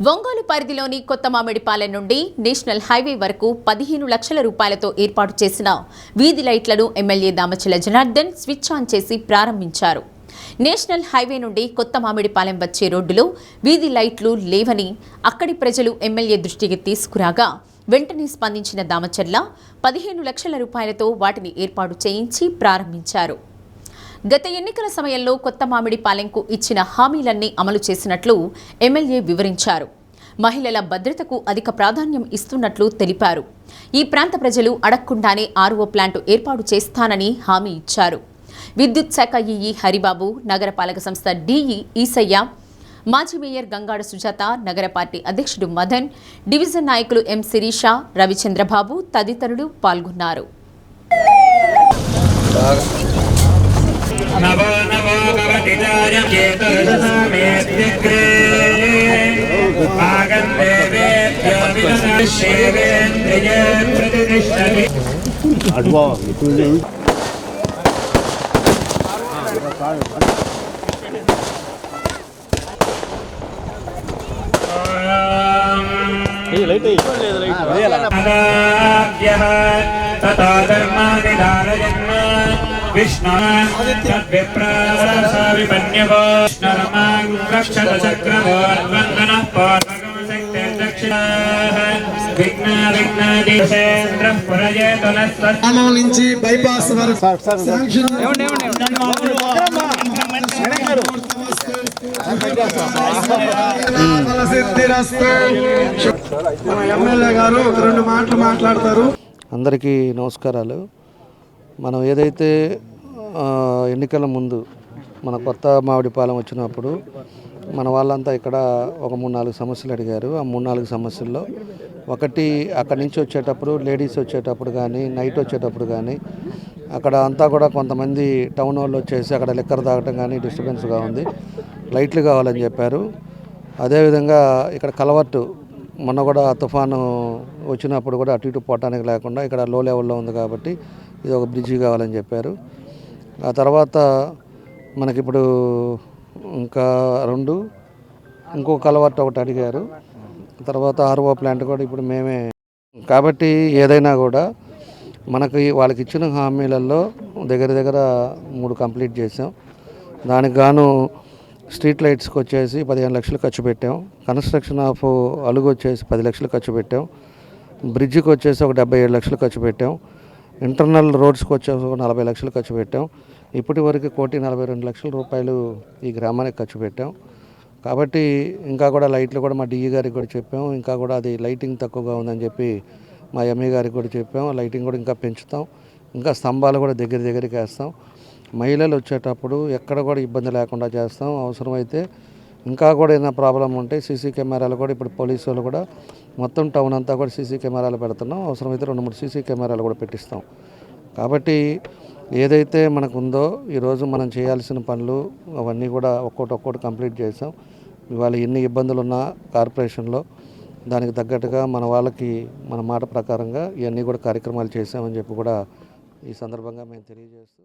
ఒంగోలు పరిధిలోని కొత్త మామిడిపాలెం నుండి నేషనల్ హైవే వరకు 15 లక్షల రూపాయలతో ఏర్పాటు చేసిన వీధి లైట్లను MLA Damacharla Janardhan switch on చేసి ప్రారంభించారు. నేషనల్ హైవే నుండి కొత్త మామిడిపాలెం వచ్చే రోడ్డులో వీధి లైట్లు లేవని అక్కడి ప్రజలు ఎమ్మెల్యే దృష్టికి తీసుకురాగా వెంటనే స్పందించిన దామచర్ల 15 లక్షల రూపాయలతో వాటిని ఏర్పాటు చేయించి ప్రారంభించారు. గత ఎన్నికల సమయంలో కొత్త మామిడిపాలెంకు ఇచ్చిన హామీలన్నీ అమలు చేసినట్లు ఎమ్మెల్యే వివరించారు. మహిళల భద్రతకు అధిక ప్రాధాన్యం ఇస్తున్నట్లు తెలిపారు. ఈ ప్రాంత ప్రజలు అడగకుండానే ఆర్ఓ ప్లాంట్ ఏర్పాటు చేస్తానని హామీ ఇచ్చారు. విద్యుత్ శాఖ ఈఈ హరిబాబు, నగరపాలక సంస్థ డిఈ ఈసయ్య, మాజీ మేయర్ గంగాడ సుజాత, నగర పార్టీ అధ్యక్షుడు మదన్, డివిజన్ నాయకులు ఎం శిరీష, రవిచంద్రబాబు తదితరులు పాల్గొన్నారు. नवो नवो भवतिजाय चेतसमेत्यग्रे आगन्देवेभ्यो विदशेवेन्द्रिये प्रतिष्ठति अड्वा मितुले लैट तथा धर्माणि धारयन् विष्णुविप्राविपन्यवो विष्णुरमाङ्गक्षतचक्रवोद्वन्दनः पूर्वगमशक्ते दक्षिणाः विघ्नादिसेन्द्रः पुरजेतुलस्वः నుంచి బైపాస్ వరకు శాంక్షన్ ఎమ్మెల్యే గారు రెండు మాటలు మాట్లాడతారు. అందరికీ నమస్కారాలు. మనం ఏదైతే ఎన్నికల ముందు మన కొత్త మామిడిపాలెం వచ్చినప్పుడు మన వాళ్ళంతా ఇక్కడ ఒక 3-4 సమస్యలు అడిగారు. ఆ 3-4 సమస్యల్లో ఒకటి అక్కడి నుంచి వచ్చేటప్పుడు లేడీస్ వచ్చేటప్పుడు కానీ నైట్ వచ్చేటప్పుడు కానీ అక్కడ అంతా కూడా కొంతమంది టౌన్ వాళ్ళు వచ్చేసి అక్కడ లిక్కర్ తాగటం కానీ డిస్టర్బెన్స్గా ఉంది, లైట్లు కావాలని చెప్పారు. అదేవిధంగా ఇక్కడ కలవట్టు మొన్న కూడా తుఫాను వచ్చినప్పుడు కూడా అటు ఇటు పోవటానికి లేకుండా ఇక్కడ లో లెవెల్లో ఉంది కాబట్టి ఇది ఒక బ్రిడ్జి కావాలని చెప్పారు. ఆ తర్వాత మనకిప్పుడు ఇంకా ఇంకొక కలవట్టు ఒకటి అడిగారు. తర్వాత ఆర్ఓ ప్లాంట్ కూడా ఇప్పుడు మేమే. కాబట్టి ఏదైనా కూడా మనకి వాళ్ళకి ఇచ్చిన హామీలలో దగ్గర 3 కంప్లీట్ చేసాం. దానికి గాను స్ట్రీట్ లైట్స్కి వచ్చేసి 15 లక్షలు ఖర్చు పెట్టాం. కన్స్ట్రక్షన్ ఆఫ్ అలుగు వచ్చేసి 10 లక్షలు ఖర్చు పెట్టాం. బ్రిడ్జికి వచ్చేసి ఒక 77 లక్షలు ఖర్చు పెట్టాం. ఇంటర్నల్ రోడ్స్కి వచ్చేసి ఒక 40 లక్షలు ఖర్చు పెట్టాం. ఇప్పటి వరకు 1,42 లక్షల రూపాయలు ఈ గ్రామానికి ఖర్చు పెట్టాం. కాబట్టి ఇంకా కూడా లైట్లు కూడా మా డిఈ గారికి కూడా చెప్పాం. ఇంకా కూడా అది లైటింగ్ తక్కువగా ఉందని చెప్పి మా ఎంఈ గారికి కూడా చెప్పాం. లైటింగ్ కూడా ఇంకా పెంచుతాం. ఇంకా స్తంభాలు కూడా దగ్గరికి వేస్తాం. మహిళలు వచ్చేటప్పుడు ఎక్కడ కూడా ఇబ్బంది లేకుండా చేస్తాం. అవసరమైతే ఇంకా కూడా ఏదైనా ప్రాబ్లం ఉంటే సీసీ కెమెరాలు కూడా ఇప్పుడు పోలీసు వాళ్ళు కూడా మొత్తం టౌన్ అంతా కూడా సీసీ కెమెరాలు పెడుతున్నాం. అవసరమైతే 2-3 సీసీ కెమెరాలు కూడా పెట్టిస్తాం. కాబట్టి ఏదైతే మనకు ఉందో ఈరోజు మనం చేయాల్సిన పనులు అవన్నీ కూడా ఒక్కొక్కటి కంప్లీట్ చేసాం. ఇవాళ ఎన్ని ఇబ్బందులు ఉన్నా కార్పొరేషన్లో దానికి తగ్గట్టుగా మన వాళ్ళకి మన మాట ప్రకారంగా ఇవన్నీ కూడా కార్యక్రమాలు చేసామని చెప్పి కూడా ఈ సందర్భంగా మేము తెలియజేస్తూ